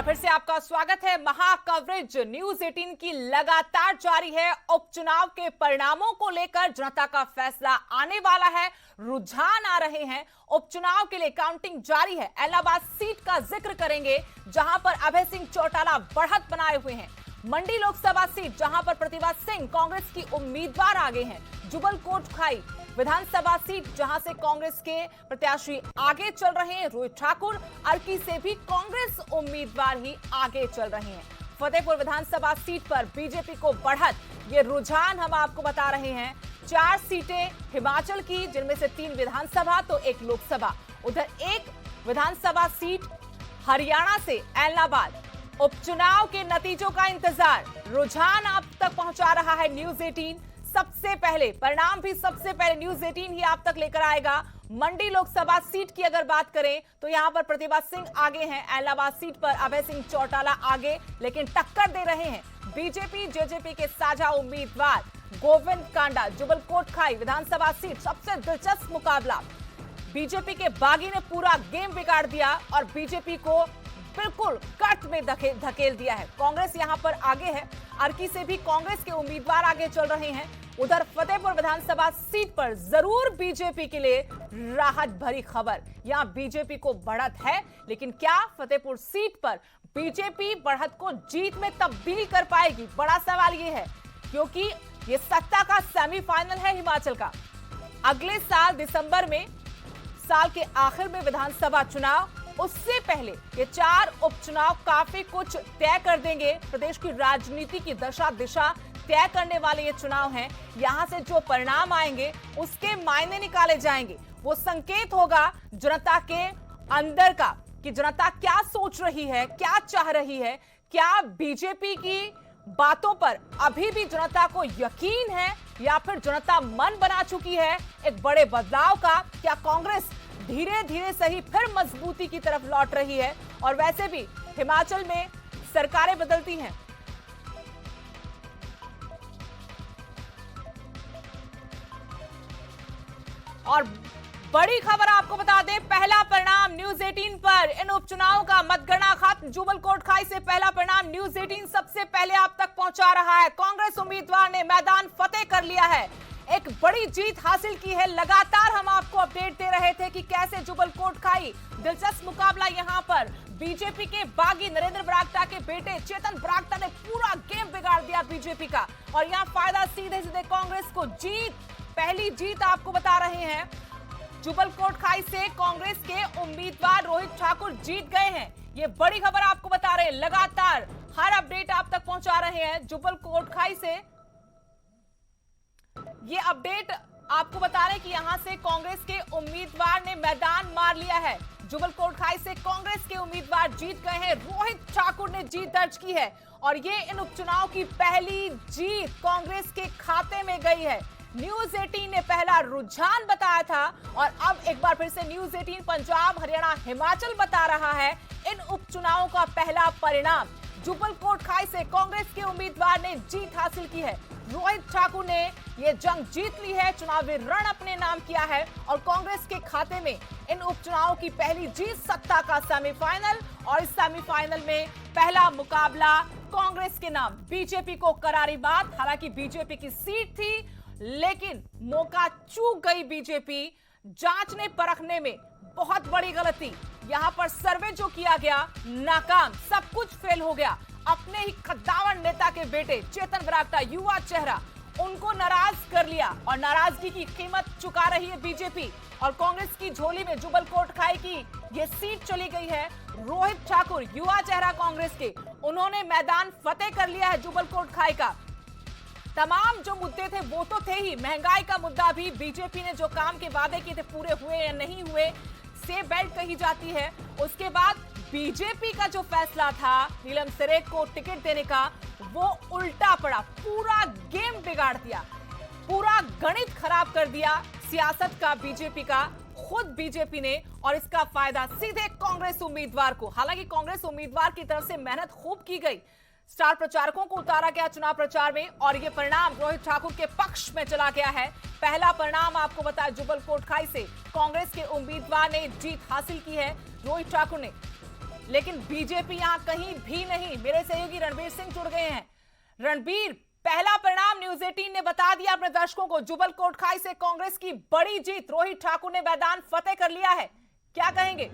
बार फिर से आपका स्वागत है। महा कवरेज न्यूज 18 की लगातार जारी है। उपचुनाव के परिणामों को लेकर जनता का फैसला आने वाला है, रुझान आ रहे हैं। उपचुनाव के लिए काउंटिंग जारी है। इलाहाबाद सीट का जिक्र करेंगे जहां पर अभय सिंह चौटाला बढ़त बनाए हुए हैं। मंडी लोकसभा सीट जहां पर प्रतिभा सिंह कांग्रेस की उम्मीदवार आगे हैं। जुबल कोटखाई विधानसभा सीट जहां से कांग्रेस के प्रत्याशी आगे चल रहे हैं। रोहित ठाकुर अर्की से भी कांग्रेस उम्मीदवार ही आगे चल रहे हैं। फतेहपुर विधानसभा सीट पर बीजेपी को बढ़त, ये रुझान हम आपको बता रहे हैं। 4 सीटें हिमाचल की, जिनमें से 3 विधानसभा तो 1 लोकसभा। उधर 1 विधानसभा सीट हरियाणा से इलाहाबाद। उपचुनाव के नतीजों का इंतजार, रुझान आप तक पहुंचा रहा है न्यूज 18। सबसे पहले परिणाम भी सबसे पहले न्यूज 18 ही आप तक लेकर आएगा। मंडी लोकसभा सीट की अगर बात करें तो यहां पर प्रतिभा सिंह आगे हैं। इलाहाबाद सीट पर अभय सिंह चौटाला आगे, लेकिन टक्कर दे रहे हैं बीजेपी जेजेपी के साझा उम्मीदवार गोविंद कांडा। जुबल कोटखाई विधानसभा सीट सबसे दिलचस्प मुकाबला। बीजेपी के बागी ने पूरा गेम बिगाड़ दिया और बीजेपी को बिल्कुल कट में धकेल दिया है। कांग्रेस यहां पर आगे है। अर्की से भी कांग्रेस के उम्मीदवार आगे चल रहे हैं। उधर फतेहपुर विधानसभा सीट पर जरूर बीजेपी के लिए राहत भरी खबर। यहां बीजेपी को बढ़त है, लेकिन क्या फतेहपुर सीट पर बीजेपी बढ़त को जीत में तब्दील कर पाएगी? बड़ा सवाल यह है, क्योंकि यह सत्ता का सेमीफाइनल है हिमाचल का। अगले साल दिसंबर में, साल के आखिर में विधानसभा चुनाव, उससे पहले ये 4 उपचुनाव काफी कुछ तय कर देंगे। प्रदेश की राजनीति की दशा दिशा तय करने वाले ये चुनाव हैं। यहां से जो परिणाम आएंगे उसके मायने निकाले जाएंगे। वो संकेत होगा जनता के अंदर का कि जनता क्या सोच रही है, क्या चाह रही है। क्या बीजेपी की बातों पर अभी भी जनता को यकीन है, या फिर जनता मन बना चुकी है एक बड़े बदलाव का? क्या कांग्रेस धीरे धीरे सही फिर मजबूती की तरफ लौट रही है? और वैसे भी हिमाचल में सरकारें बदलती हैं। और बड़ी खबर आपको बता दें, पहला परिणाम न्यूज 18 पर। इन उपचुनाव का मतगणना खत्म। जुबल कोटखाई से पहला परिणाम न्यूज 18 सबसे पहले आप तक पहुंचा रहा है। कांग्रेस उम्मीदवार ने मैदान फतेह कर लिया है, एक बड़ी जीत हासिल की है। लगातार हम आपको अपडेट दे रहे थे कि कैसे जुबल कोटखाई, दिलचस्प मुकाबला यहां पर। बीजेपी के बागी नरेंद्र बरागटा के बेटे चेतन बरागटा ने पूरा गेम बिगाड़ दिया बीजेपी का, और यहां फायदा सीधे सीधे कांग्रेस को। जीत, पहली जीत आपको बता रहे हैं। जुबल कोटखाई से कांग्रेस के उम्मीदवार रोहित ठाकुर जीत गए हैं। ये बड़ी खबर आपको बता रहे हैं। लगातार हर अपडेट आप तक पहुंचा रहे हैं। जुबल कोटखाई से ये अपडेट आपको बता रहे हैं कि यहां से कांग्रेस के उम्मीदवार ने मैदान मार लिया है। जुबल कोटखाई से कांग्रेस के उम्मीदवार जीत गए हैं। रोहित ठाकुर ने जीत दर्ज की है, और ये इन उपचुनाव की पहली जीत कांग्रेस के खाते में गई है। न्यूज 18 ने पहला रुझान बताया था, और अब एक बार फिर से न्यूज 18 पंजाब, हरियाणा, हिमाचल बता रहा है इन उपचुनावों का पहला परिणाम। जुबल कोटखाई से कांग्रेस के उम्मीदवार ने जीत हासिल की है। रोहित ठाकुर ने यह जंग जीत ली है, चुनावी रण अपने नाम किया है, और कांग्रेस के खाते में इन उपचुनावों की पहली जीत। सत्ता का सेमीफाइनल, और इस सेमीफाइनल में पहला मुकाबला कांग्रेस के नाम। बीजेपी को करारी बात, हालांकि बीजेपी की सीट थी, लेकिन मौका चूक गई बीजेपी। जांचने परखने में बहुत बड़ी गलती। यहां पर सर्वे जो किया गया नाकाम, सब कुछ फेल हो गया। अपने ही कद्दावर नेता के बेटे चेतन बरागटा, युवा चेहरा, उनको नाराज कर लिया, और नाराजगी की कीमत चुका रही है बीजेपी। और कांग्रेस की झोली में जुबल कोटखाई की ये सीट चली गई है। रोहित ठाकुर, युवा चेहरा कांग्रेस के, उन्होंने मैदान फतेह कर लिया है जुबल कोटखाई का। तमाम जो मुद्दे थे वो तो थे ही, महंगाई का मुद्दा भी, बीजेपी ने जो काम के वादे किए थे पूरे हुए या नहीं हुए, से बेल्ट कही जाती है। उसके बाद बीजेपी का जो फैसला था नीलम सेरेख को टिकट देने का, वो उल्टा पड़ा। पूरा गेम बिगाड़ दिया, पूरा गणित खराब कर दिया सियासत का बीजेपी का, खुद बीजेपी ने, और इसका फायदा सीधे कांग्रेस उम्मीदवार को। हालांकि कांग्रेस उम्मीदवार की तरफ से मेहनत खूब की गई, स्टार प्रचारकों को उतारा गया चुनाव प्रचार में, और यह परिणाम रोहित ठाकुर के पक्ष में चला गया है। पहला परिणाम आपको बताया, जुबल कोटखाई से कांग्रेस के उम्मीदवार ने जीत हासिल की है। रोहित ठाकुर ने लेकिन बीजेपी यहां कहीं भी नहीं। मेरे सहयोगी रणबीर सिंह जुड़ गए हैं। रणबीर, पहला परिणाम न्यूज 18 ने बता दिया अपने दर्शकों को, जुब्बल कोटखाई से कांग्रेस की बड़ी जीत। रोहित ठाकुर ने मैदान फतेह कर लिया है, क्या कहेंगे?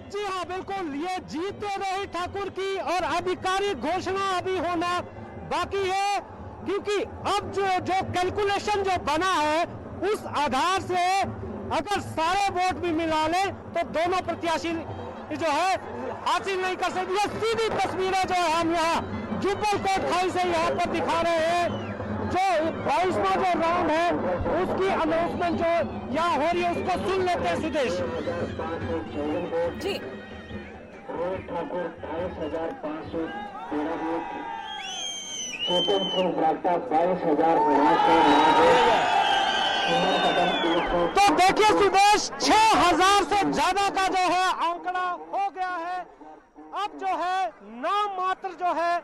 जी हाँ, बिल्कुल, ये जीत है रोहित ठाकुर की और आधिकारिक घोषणा अभी होना बाकी है, क्योंकि अब जो कैलकुलेशन जो बना है उस आधार से अगर सारे वोट भी मिला ले तो दोनों प्रत्याशी जो है हासिल नहीं कर सकते। ये सीधी तस्वीरें जो है हम यहाँ जुब्बल कोटखाई से यहाँ पर दिखा रहे हैं। जो 22वां जो राउंड है उसकी अनाउंसमेंट जो यहाँ हो रही है उसको सुन लेते हैं सुदेश जी। रोहित ठाकुर 22,513 वोट, चेतन सिंह बरागटा 22,909 तो देखिए सुदेश, 6,000 से ज्यादा का जो है आंकड़ा हो गया है। अब जो है नाम मात्र जो है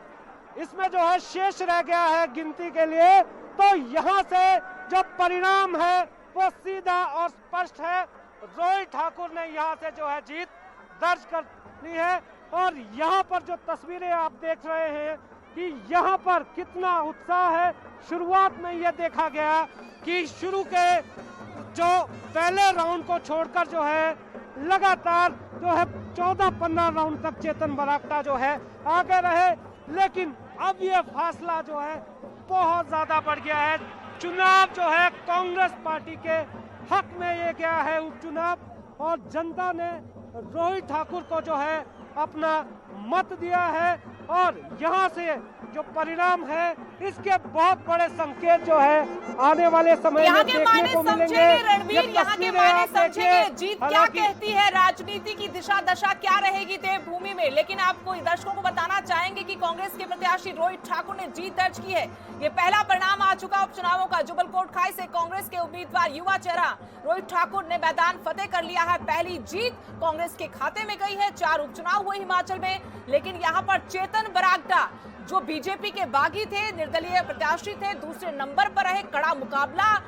इसमें जो है शेष रह गया है गिनती के लिए। तो यहाँ से जो परिणाम है वो सीधा और स्पष्ट है। रोहित ठाकुर ने यहाँ से जो है जीत दर्ज कर ली है। और यहाँ पर जो तस्वीरें आप देख रहे हैं कि यहाँ पर कितना उत्साह है। शुरुआत में ये देखा गया कि शुरू के जो पहले राउंड को छोड़कर जो है लगातार जो है 14-15 राउंड तक चेतन बरागटा जो है आगे रहे, लेकिन अब ये फासला जो है बहुत ज्यादा बढ़ गया है। चुनाव जो है कांग्रेस पार्टी के हक में ये गया है उपचुनाव और जनता ने रोहित ठाकुर को जो है अपना मत दिया है। और यहाँ से जो परिणाम है इसके बहुत बड़े संकेत जो है आने वाले समय में देखने को मिलेंगे। रणबीर, यहाँ के मायने समझेंगे, जीत क्या कहती है, राजनीति की दिशा दशा क्या रहेगी देवभूमि में। लेकिन आपको दर्शकों को बताना चाहेंगे कि कांग्रेस के प्रत्याशी रोहित ठाकुर ने जीत दर्ज की है। ये पहला परिणाम आ चुका उपचुनावों का। जुब्बल कोटखाई से कांग्रेस के उम्मीदवार युवा चेहरा रोहित ठाकुर ने मैदान फतेह कर लिया है। पहली जीत कांग्रेस के खाते में गई है। 4 उपचुनाव हुए हिमाचल में, लेकिन यहाँ पर चेतन बरागटा जो बीजेपी के बागी थे, निर्दलीय प्रत्याशी थे, दूसरे नंबर पर रहे। कड़ा मुकाबला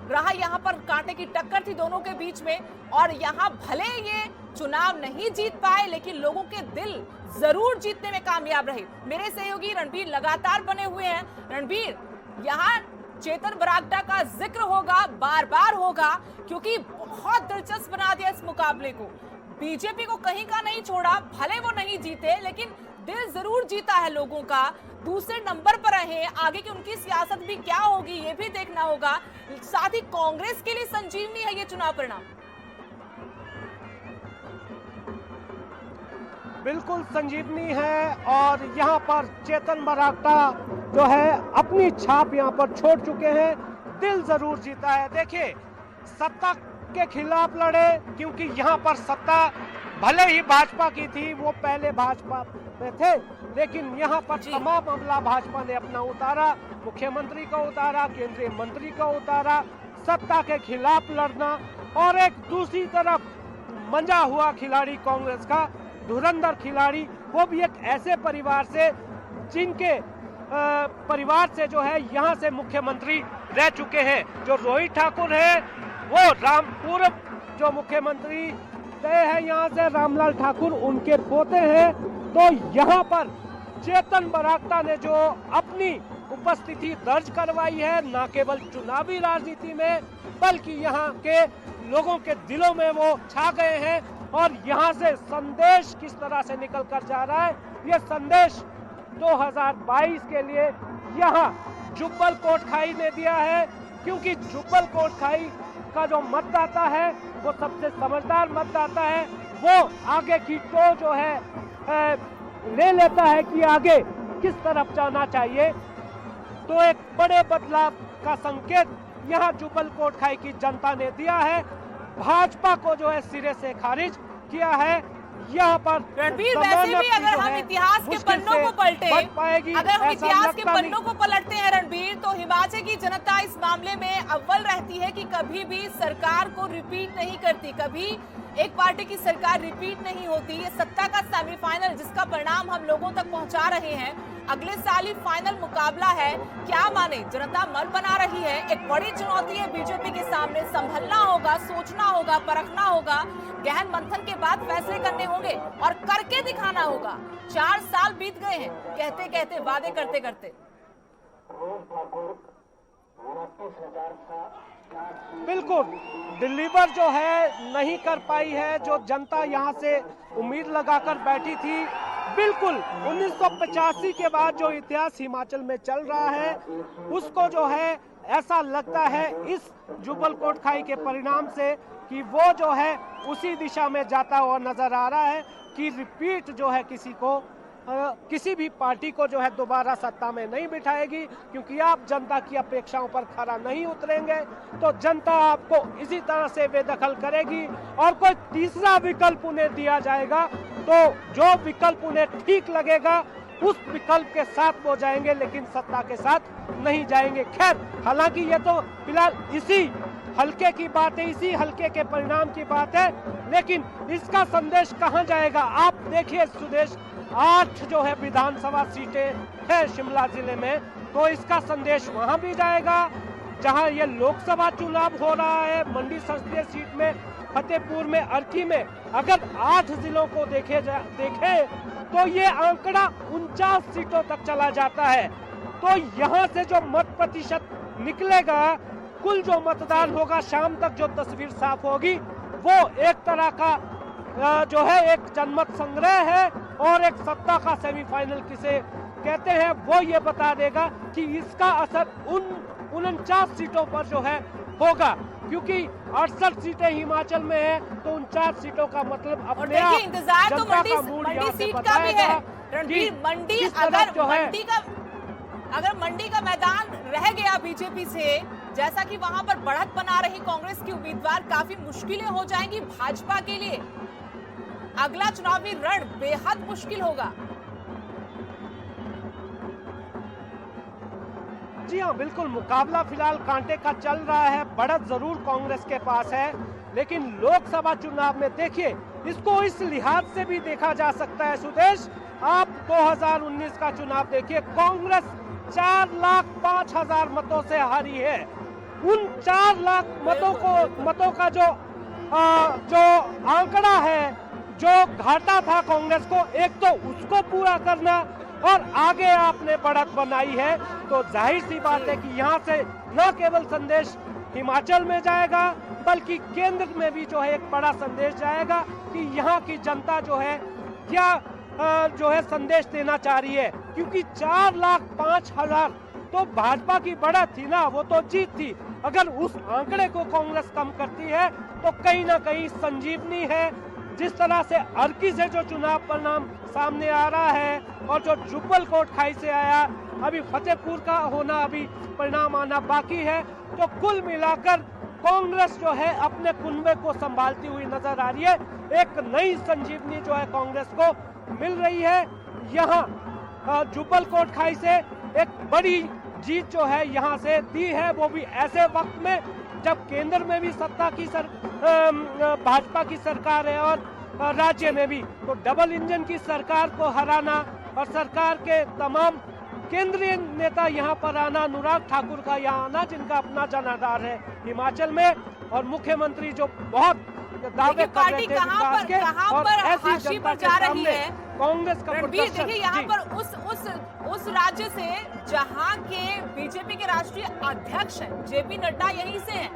रहा, यहाँ पर कांटे की टक्कर थी दोनों के बीच में। और यहाँ भले ये चुनाव नहीं जीत पाए, लेकिन लोगों के दिल जरूर जीतने में कामयाब रहे। मेरे सहयोगी रणबीर लगातार बने हुए हैं। रणबीर, यहाँ चेतन बरागटा का जिक्र होगा, बार बार होगा, क्योंकि बहुत दिलचस्प बना दिया इस मुकाबले को। बीजेपी को कहीं का नहीं छोड़ा, भले वो नहीं जीते लेकिन दिल जरूर जीता है लोगों का। दूसरे नंबर पर रहे, आगे की उनकी सियासत भी क्या होगी ये भी देखना होगा। साथ ही कांग्रेस के लिए संजीवनी है ये चुनाव परिणाम। बिल्कुल संजीवनी है और यहाँ पर चेतन बरागटा जो है अपनी छाप यहाँ पर छोड़ चुके हैं। दिल जरूर जीता है। देखिए, सत्ता के खिलाफ लड़े, क्योंकि यहाँ पर सत्ता भले ही भाजपा की थी, वो पहले भाजपा में थे, लेकिन यहाँ पर तमाम मामला भाजपा ने अपना उतारा, मुख्यमंत्री का उतारा, केंद्रीय मंत्री का उतारा, सत्ता के खिलाफ लड़ना। और एक दूसरी तरफ मंजा हुआ खिलाड़ी कांग्रेस का, धुरंधर खिलाड़ी, वो भी एक ऐसे परिवार से जिनके परिवार से जो है यहाँ से मुख्यमंत्री रह चुके हैं। जो रोहित ठाकुर है वो रामपुर जो मुख्यमंत्री गए हैं यहाँ से, रामलाल ठाकुर उनके पोते हैं। तो यहाँ पर चेतन बरागटा ने जो अपनी उपस्थिति दर्ज करवाई है, न केवल चुनावी राजनीति में बल्कि यहाँ के लोगों के दिलों में वो छा गए हैं। और यहाँ से संदेश किस तरह से निकल कर जा रहा है, ये संदेश 2022 के लिए यहाँ जुब्बल कोटखाई ने दिया है, क्योंकि जुब्बल कोटखाई का जो मतदाता है वो सबसे समझदार मतदाता है। वो आगे की टो जो है ले लेता है कि आगे किस तरफ जाना चाहिए। तो एक बड़े बदलाव का संकेत यहाँ जुब्बल कोटखाई की जनता ने दिया है। भाजपा को जो है सिरे से खारिज किया है। यहाँ पर रणबीर, वैसे भी अगर हम इतिहास के पन्नों को पलटे, अगर हम इतिहास के पन्नों को पलटते हैं रणबीर, तो हिमाचल की जनता इस मामले में अव्वल रहती है कि कभी भी सरकार को रिपीट नहीं करती, कभी एक पार्टी की सरकार रिपीट नहीं होती। ये सत्ता का सेमीफाइनल जिसका परिणाम हम लोगों तक पहुंचा रहे हैं, अगले साल ही फाइनल मुकाबला है। क्या माने, जनता मन बना रही है। एक बड़ी चुनौती है बीजेपी के सामने। संभलना होगा, सोचना होगा, परखना होगा, गहन मंथन के बाद फैसले करने होंगे और करके दिखाना होगा। 4 साल बीत गए हैं कहते कहते, वादे करते करते। बिल्कुल डिलीवर जो है नहीं कर पाई है, जो जनता यहाँ से उम्मीद लगाकर बैठी थी। बिल्कुल 1985 के बाद जो इतिहास हिमाचल में चल रहा है उसको जो है ऐसा लगता है इस जुब्बल कोटखाई के परिणाम से कि वो जो है उसी दिशा में जाता हुआ नजर आ रहा है कि रिपीट जो है किसी भी पार्टी को जो है दोबारा सत्ता में नहीं बिठाएगी, क्योंकि आप जनता की अपेक्षाओं पर खरा नहीं उतरेंगे तो जनता आपको इसी तरह से बेदखल करेगी और कोई तीसरा विकल्प उन्हें दिया जाएगा तो जो विकल्प उन्हें ठीक लगेगा उस विकल्प के साथ वो जाएंगे, लेकिन सत्ता के साथ नहीं जाएंगे। खैर, हालांकि ये तो फिलहाल इसी हल्के की बात है, इसी हल्के के परिणाम की बात है, लेकिन इसका संदेश कहां जाएगा? आप देखिए सुदेश, 8 जो है विधानसभा सीटें हैं शिमला जिले में, तो इसका संदेश वहां भी जाएगा जहां ये लोकसभा चुनाव हो रहा है। मंडी संसदीय सीट में, फतेहपुर में, अर्की में अगर 8 जिलों को देखे तो ये आंकड़ा 49 सीटों तक चला जाता है। तो यहाँ से जो मत प्रतिशत निकलेगा, कुल जो मतदान होगा, शाम तक जो तस्वीर साफ होगी वो एक तरह का जो है एक जनमत संग्रह है और एक सत्ता का सेमीफाइनल किसे कहते हैं वो ये बता देगा कि इसका असर उन 49 सीटों पर जो है होगा, क्योंकि 68 सीटें हिमाचल में है तो 49 सीटों का मतलब अपने आप इंतजार तो मंडी सीट का भी है रणबीर। मंडी अगर मंडी का मैदान रह गया बीजेपी से, जैसा कि वहां पर बढ़त बना रही कांग्रेस की उम्मीदवार, काफी मुश्किलें हो जाएंगी भाजपा के लिए। अगला चुनावी रण बेहद मुश्किल होगा। जी हाँ, बिल्कुल मुकाबला फिलहाल कांटे का चल रहा है। बढ़त जरूर कांग्रेस के पास है, लेकिन लोकसभा चुनाव में देखिए इसको इस लिहाज से भी देखा जा सकता है सुदेश। आप 2019 का चुनाव देखिए, कांग्रेस 4,05,000 मतों से हारी है। उन 4 लाख मतों का जो आंकड़ा है, जो घाटा था कांग्रेस को, एक तो उसको पूरा करना और आगे आपने बढ़त बनाई है, तो जाहिर सी बात है कि यहाँ से न केवल संदेश हिमाचल में जाएगा बल्कि केंद्र में भी जो है एक बड़ा संदेश जाएगा कि यहाँ की जनता जो है क्या जो है संदेश देना चाह रही है। क्योंकि 4,05,000 तो भाजपा की बढ़त थी ना, वो तो जीत थी। अगर उस आंकड़े को कांग्रेस कम करती है तो कहीं ना कहीं संजीवनी है। जिस तरह से अर्की से जो चुनाव परिणाम सामने आ रहा है और जो जुब्बल कोटखाई से आया, अभी फतेहपुर का होना, अभी परिणाम आना बाकी है, तो कुल मिलाकर कांग्रेस जो है अपने कुनबे को संभालती हुई नजर आ रही है। एक नई संजीवनी जो है कांग्रेस को मिल रही है। यहाँ जुब्बल कोटखाई से एक बड़ी जीत जो है यहाँ से दी है, वो भी ऐसे वक्त में जब केंद्र में भी सत्ता की भाजपा की सरकार है और राज्य में भी, तो डबल इंजन की सरकार को हराना और सरकार के तमाम केंद्रीय नेता यहाँ पर आना, अनुराग ठाकुर का यहाँ आना, जिनका अपना जनाधार है हिमाचल में, और मुख्यमंत्री जो बहुत दावे कर रहे थे विकास के, और ऐसी जनता के सामने कांग्रेस का प्रदर्शन। देखिए यहाँ पर उस राज्य से जहाँ के बीजेपी के राष्ट्रीय अध्यक्ष हैं जेपी नड्डा, यहीं से हैं,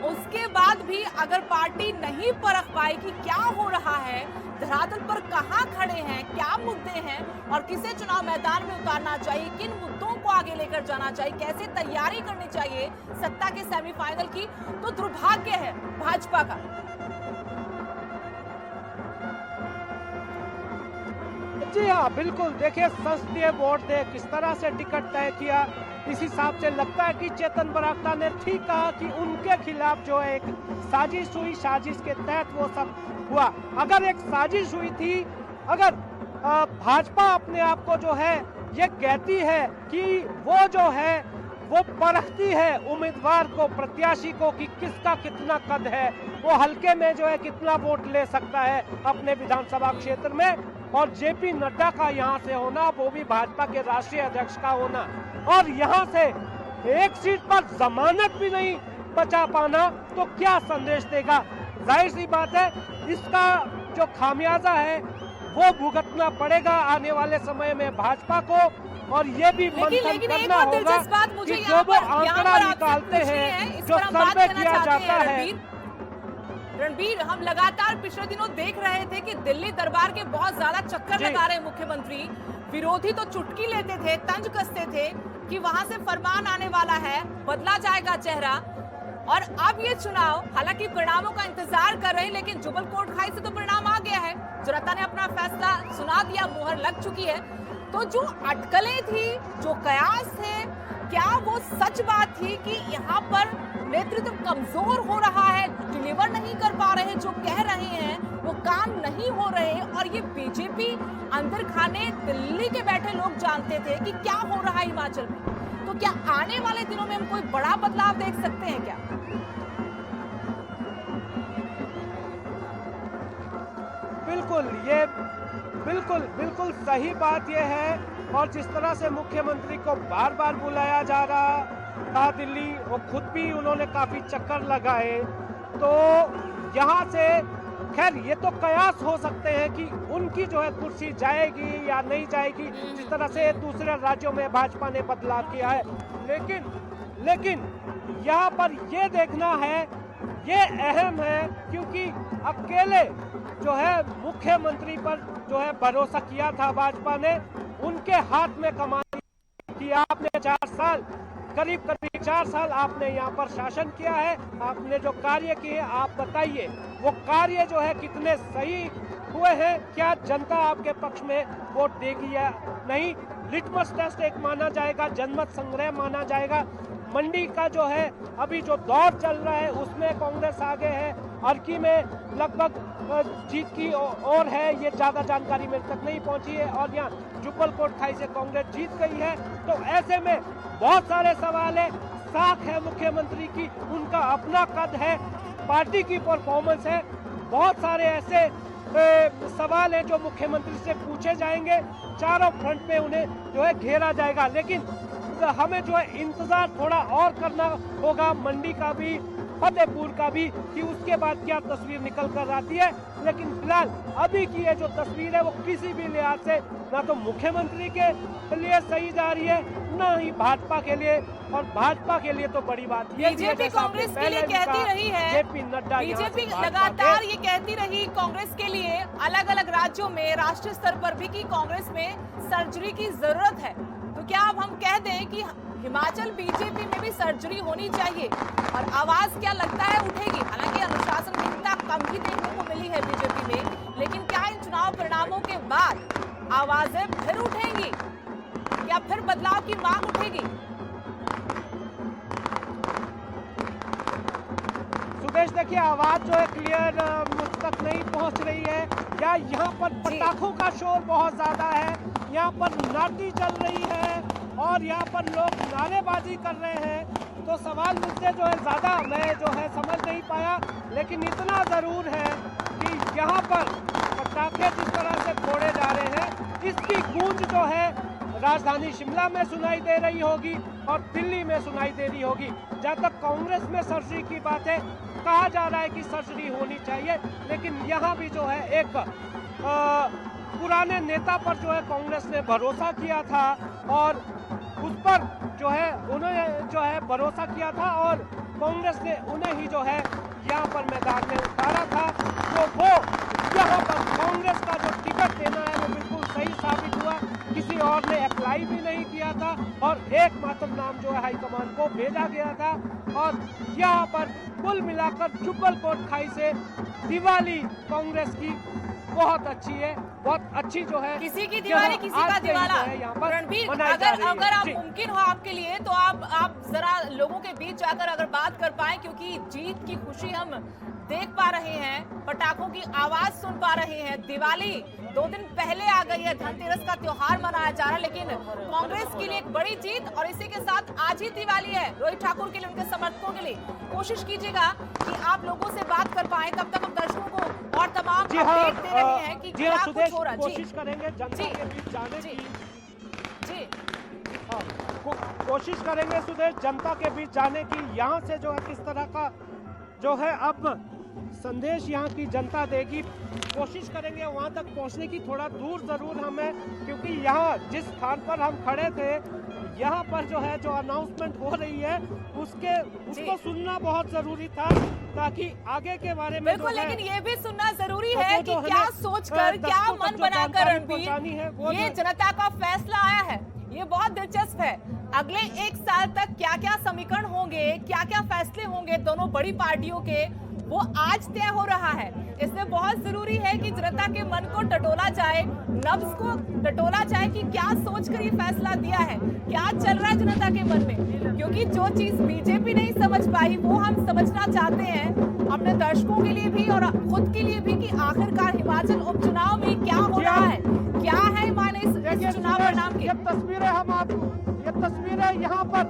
उसके बाद भी अगर पार्टी नहीं परख पाई कि क्या हो रहा है, धरातल पर कहां खड़े हैं, क्या मुद्दे हैं और किसे चुनाव मैदान में उतारना चाहिए, किन मुद्दों को आगे लेकर जाना चाहिए, कैसे तैयारी करनी चाहिए सत्ता के सेमीफाइनल की, तो दुर्भाग्य है भाजपा का। जी हाँ, बिल्कुल। देखिए संसदीय बोर्ड ने किस तरह से टिकट तय किया, इस हिसाब से लगता है कि चेतन बरागटा ने ठीक कहा कि उनके खिलाफ जो है एक साजिश हुई, साजिश के तहत वो सब हुआ। अगर एक साजिश हुई थी, अगर भाजपा अपने आप को जो है ये कहती है कि वो जो है वो परखती है उम्मीदवार को, प्रत्याशी को, कि किसका कितना कद है, वो हल्के में जो है कितना वोट ले सकता है अपने विधानसभा क्षेत्र में, और जेपी नड्डा का यहाँ से होना, वो भी भाजपा के राष्ट्रीय अध्यक्ष का होना, और यहाँ से एक सीट पर जमानत भी नहीं बचा पाना, तो क्या संदेश देगा? जाहिर सी बात है, इसका जो खामियाजा है वो भुगतना पड़ेगा आने वाले समय में भाजपा को, और ये भी मंथन करना होगा कि जो वो आंकड़ा निकालते हैं, जो सर्वे किया जाता है। रणबीर, हम लगातार पिछले दिनों देख रहे थे कि दिल्ली दरबार के बहुत ज्यादा चक्कर लगा रहे मुख्यमंत्री। विरोधी तो चुटकी लेते थे, तंज कसते थे कि वहां से फरमान आने वाला है, बदला जाएगा चेहरा। और अब ये चुनाव, हालांकि परिणामों का इंतजार कर रहे हैं, लेकिन जुबल कोटखाई से तो परिणाम आ गया है, जनता ने अपना फैसला सुना दिया, मुहर लग चुकी है। तो जो अटकलें थी, जो कयास थे, क्या वो सच बात थी कि यहाँ पर नेतृत्व कमजोर हो रहा है, डिलीवर नहीं कर पा रहे, जो कह रहे हैं वो काम नहीं हो रहे, और ये बीजेपी अंदर खाने दिल्ली के बैठे लोग जानते थे कि क्या हो रहा है हिमाचल में? तो क्या आने वाले दिनों में हम कोई बड़ा बदलाव देख सकते हैं क्या? बिल्कुल सही बात यह है। और जिस तरह से मुख्यमंत्री को बार बार बुलाया जा रहा था दिल्ली, वो खुद भी उन्होंने काफी चक्कर लगाए, तो यहाँ से खैर ये तो कयास हो सकते हैं कि उनकी जो है कुर्सी जाएगी या नहीं जाएगी, जिस तरह से दूसरे राज्यों में भाजपा ने बदलाव किया है। लेकिन यहाँ पर ये देखना है, ये अहम है, क्योंकि अकेले जो है मुख्यमंत्री पर जो है भरोसा किया था भाजपा ने, उनके हाथ में कमान कि आपने 4 साल, करीब 4 साल आपने यहाँ पर शासन किया है, आपने जो कार्य किए आप बताइए वो कार्य जो है कितने सही हुए हैं, क्या जनता आपके पक्ष में वोट देगी या नहीं? लिटमस टेस्ट एक माना जाएगा, जनमत संग्रह माना जाएगा। मंडी का जो है अभी जो दौर चल रहा है उसमें कांग्रेस आगे है, अर्की में लगभग जीत की ओर है, ये ज्यादा जानकारी मेरे तक नहीं पहुंची है, और यहाँ जुब्बल कोटखाई से कांग्रेस जीत गई है। तो ऐसे में बहुत सारे सवाल है, साख है मुख्यमंत्री की, उनका अपना कद है, पार्टी की परफॉर्मेंस है, बहुत सारे ऐसे सवाल हैं जो मुख्यमंत्री से पूछे जाएंगे, चारों फ्रंट पे उन्हें जो है घेरा जाएगा। लेकिन हमें जो है इंतजार थोड़ा और करना होगा, मंडी का भी, फतेहपुर का भी, कि उसके बाद क्या तस्वीर निकल कर आती है। लेकिन फिलहाल अभी की ये जो तस्वीर है वो किसी भी लिहाज से ना तो मुख्यमंत्री के लिए सही जा रही है, ना ही भाजपा के लिए, और भाजपा के लिए तो बड़ी बात ये बीजेपी कांग्रेस के लिए कहती रही है, जेपी नड्डा, बीजेपी लगातार ये कहती रही कांग्रेस के लिए अलग अलग राज्यों में, राष्ट्रीय स्तर पर भी, कि कांग्रेस में सर्जरी की जरूरत है। तो क्या अब हम कह दें कि हिमाचल बीजेपी में भी सर्जरी होनी चाहिए, और आवाज क्या लगता है उठेगी? हालांकि अनुशासनहीनता कम ही देखने को मिली है बीजेपी में, लेकिन क्या इन चुनाव परिणामों के बाद आवाजें फिर उठेंगी, या फिर बदलाव की मांग उठेगी? सुदेश, देखिए आवाज जो है क्लियर मुझ तक नहीं पहुंच रही है, या यहाँ पर पटाखों का शोर बहुत ज्यादा है, यहाँ पर नाटी चल रही है, और यहाँ पर लोग नारेबाजी कर रहे हैं। तो सवाल मुझसे जो है ज्यादा मैं जो है समझ नहीं पाया, लेकिन इतना जरूर है कि यहाँ पर पटाखे जिस तरह से फोड़े जा रहे हैं, इसकी गूंज जो है राजधानी शिमला में सुनाई दे रही होगी और दिल्ली में सुनाई दे रही होगी। जहाँ तक कांग्रेस में सर्जरी की बात है, कहा जा रहा है कि सर्जरी होनी चाहिए, लेकिन यहाँ भी जो है एक पुराने नेता पर जो है कांग्रेस ने भरोसा किया था, और उस पर जो है उन्होंने जो है भरोसा किया था, और कांग्रेस ने उन्हें ही जो है यहाँ पर मैदान में उतारा था। तो वो यहाँ पर कांग्रेस का जो टिकट देना है वो बिल्कुल सही साबित हुआ, किसी और ने अप्लाई भी नहीं किया था, और एकमात्र नाम जो है हाईकमान को भेजा गया था। और यहाँ पर कुल मिलाकर जुब्बल कोटखाई से दिवाली कांग्रेस की बहुत अच्छी है, बहुत अच्छी जो है, किसी की दिवाली किसी का दिवाला। रणबीर, अगर आप मुमकिन हो आपके लिए तो आप जरा लोगों के बीच जाकर अगर बात कर पाए, क्योंकि जीत की खुशी हम देख पा रहे हैं, पटाखों की आवाज सुन पा रहे हैं। दिवाली 2 दिन पहले आ गई है, धनतेरस का त्योहार मनाया जा रहा है, लेकिन कांग्रेस के लिए एक बड़ी जीत, और इसी के साथ आज ही दिवाली है रोहित ठाकुर के लिए, उनके समर्थकों के लिए। कोशिश कीजिएगा कि आप लोगों से बात कर पाए, तब तक हम दर्शकों को और तमाम अपडेट दे रहे हैं कि क्या कुछ सुदेश हो रहा। जी कोशिश करेंगे जनता जी के बीच जाने जी की। जी हाँ, कोशिश करेंगे सुदेश जनता के बीच जाने की। यहाँ से जो है किस तरह का जो है अब संदेश यहाँ की जनता देगी, कोशिश करेंगे वहाँ तक पहुँचने की। थोड़ा दूर जरूर हमें, क्योंकि यहाँ जिस स्थान पर हम खड़े थे यहाँ पर जो है जो अनाउंसमेंट हो रही है उसको सुनना बहुत जरूरी था, ताकि आगे के बारे में बिल्कुल। लेकिन ये भी सुनना जरूरी वो है जो कि क्या हमें सोचकर, क्या दर्शकों तक मन जो बनाकर जानकारी रणबीर पहुंचानी है, वो ये जो- जनता का फैसला आया है, ये बहुत दिलचस्प है। अगले एक साल तक क्या क्या समीकरण होंगे, क्या क्या फैसले होंगे दोनों बड़ी पार्टियों के, वो आज तय हो रहा है। इसमें बहुत जरूरी है कि जनता के मन को टटोला जाए, नब्ज को टटोला जाए कि क्या सोचकर ये फैसला दिया है, क्या चल रहा है जनता के मन में। क्योंकि जो चीज बीजेपी नहीं समझ पाई वो हम समझना चाहते हैं अपने दर्शकों के लिए भी और खुद के लिए भी, कि आखिरकार हिमाचल उपचुनाव में क्या हो रहा है, क्या है माने इस चुनाव परिणाम के। ये तस्वीरें हम आपको, ये तस्वीरें यहाँ पर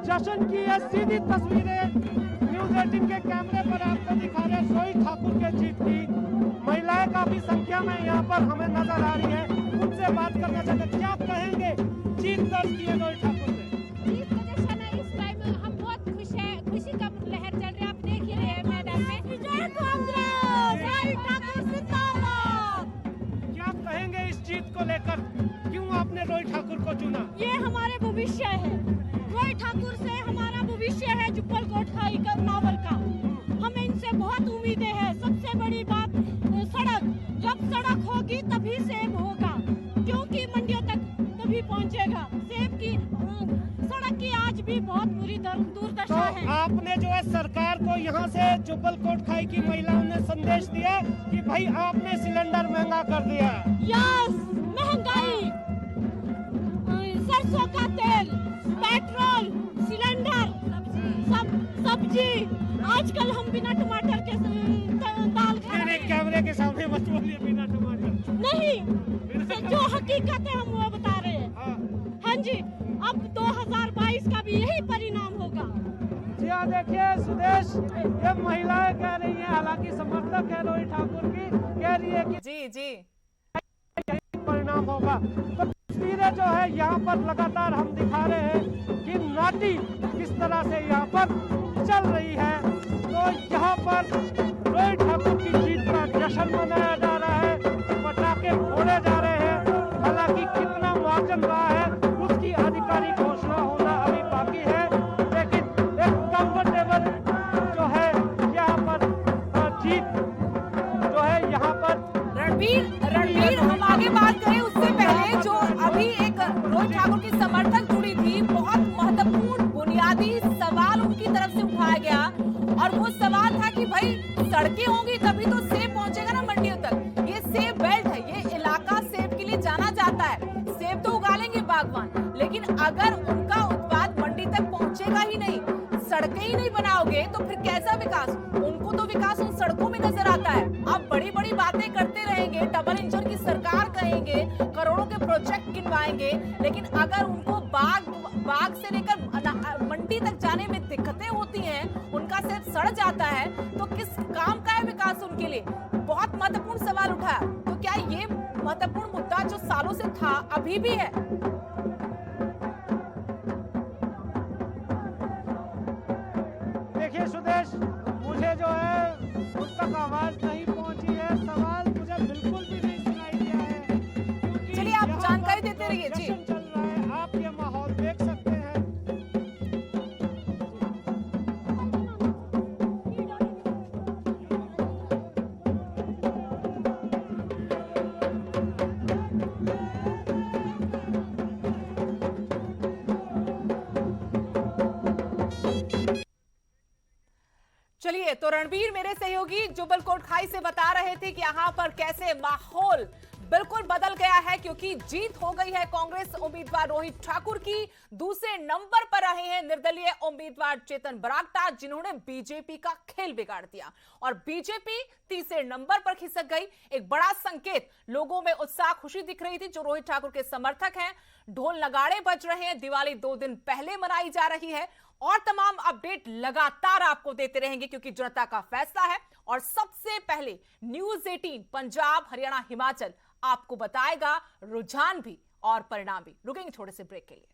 जश्न की है, सीधी तस्वीरें न्यूज़ 18 के कैमरे पर आपको दिखा रहे हैं। रोहित ठाकुर के जीत की महिलाएं काफी संख्या में यहाँ पर हमें नजर आ रही है, उनसे बात करना चाहते हैं। क्या कहेंगे, जीत दर्ज की है रोहित ठाकुर ने? जीत का जश्न है, इस टाइम हम बहुत खुश हैं, खुशी का लहर चल रही है, आप देख ही रहे हैं मैदान में। जय कांग्रेस, रोहित ठाकुर जिंदाबाद। क्या कहेंगे इस जीत को लेकर, क्यों आपने रोहित ठाकुर को चुना? ये हमारे भविष्य है, रोहित ठाकुर से हमारा भविष्य है, जुब्बल कोटखाई का नावल का। हमें इनसे बहुत उम्मीदें हैं। सबसे बड़ी बात सड़क, जब सड़क होगी तभी सेब होगा, क्योंकि मंडियों तक तभी पहुंचेगा सेब की। सड़क की आज भी बहुत बुरी तो दुर्दशा है। आपने जो है सरकार को यहाँ से जुब्बल कोटखाई की महिलाओं ने संदेश दिया कि भाई आपने सिलेंडर महंगा कर दिया। यस, महंगाई, सरसों का तेल, पेट्रोल, सिलेंडर, सब्जी, आजकल हम बिना टमाटर के दाल खा रहे हैं। कैमरे के सामने मत बोलिए बिना टमाटर। नहीं, जो हकीकत है हम वो बता रहे हैं। हाँ जी, अब 2022 का भी यही परिणाम होगा। जी हाँ, देखिए सुदेश, ये महिलाएं कह रही हैं, हालांकि समर्थक है रोहित ठाकुर की, कह रही है कि जी जी यही परिणाम होगा। तो तस्वीरें जो है यहाँ पर लगातार हम दिखा रहे हैं कि नाटी किस तरह से यहाँ पर चल रही है। तो यहाँ पर रोहित ठाकुर की जीत का जश्न मनाया जा रहा है, पटाखे फोड़े जा रहे हैं। हालांकि कितना मार्जिन रहा है उसकी आधिकारिक घोषणा होना अभी बाकी है, लेकिन एक कंफर्टेबल जो है यहाँ पर जीत जो है यहाँ पर। रणबीर हम आगे बात करें उससे पहले जो अभी एक रोहित ठाकुर की समर्थक जुड़ी थी, बहुत महत्वपूर्ण बुनियादी सवाल उनकी तरफ से उठाया गया, और वो सवाल था कि भाई सड़कें होंगी तभी तो सेब पहुंचेगा ना मंडियों तक। ये सेब बेल्ट है, ये इलाका सेब के लिए जाना जाता है, सेब तो उगा लेंगे बागवान, लेकिन अगर उनका उत्पाद मंडी तक पहुंचेगा ही नहीं, सड़कें ही नहीं बनाओगे तो फिर कैसा विकास? उनको तो विकास उन सड़कों में नजर आता है। आप बड़ी बड़ी बातें करते रहेंगे, डबल इंजन की सरकार कहेंगे, करोड़ों के प्रोजेक्ट गिनवाएंगे, लेकिन अगर उनको बाग से लेकर मंडी तक जाने में दिक्कतें होती हैं, उनका सेब सड़ जाता है, तो किस काम का है विकास उनके लिए? बहुत महत्वपूर्ण सवाल उठा। तो क्या ये महत्वपूर्ण मुद्दा जो सालों से था अभी भी है? देखिए सुदेश, मुझे जो है उस तक आवाज नहीं पहुंची है, सवाल मुझे बिल्कुल भी नहीं सुनाई दिया है, क्योंकि चलिए आप यहाँ जानकारी पर देते रहिए। जी जश्न चल रहा है, आप ये माहौल देख सकते हैं। चलिए, तो रणबीर मेरे सहयोगी जुब्बल कोटखाई से बता रहे थे कि यहाँ पर कैसे माहौल बिल्कुल बदल गया है, क्योंकि जीत हो गई है कांग्रेस उम्मीदवार रोहित ठाकुर की। दूसरे नंबर पर रहे हैं निर्दलीय उम्मीदवार चेतन बरागटा, जिन्होंने बीजेपी का खेल बिगाड़ दिया, और बीजेपी तीसरे नंबर पर खिसक गई। एक बड़ा संकेत, लोगों में उत्साह, खुशी दिख रही थी जो रोहित ठाकुर के समर्थक हैं। ढोल नगाड़े बज रहे हैं, दिवाली 2 दिन पहले मनाई जा रही है, और तमाम अपडेट लगातार आपको देते रहेंगे, क्योंकि जनता का फैसला है। और सबसे पहले न्यूज़ 18 पंजाब, हरियाणा, हिमाचल आपको बताएगा रुझान भी और परिणाम भी। रुकेंगे थोड़े से ब्रेक के लिए।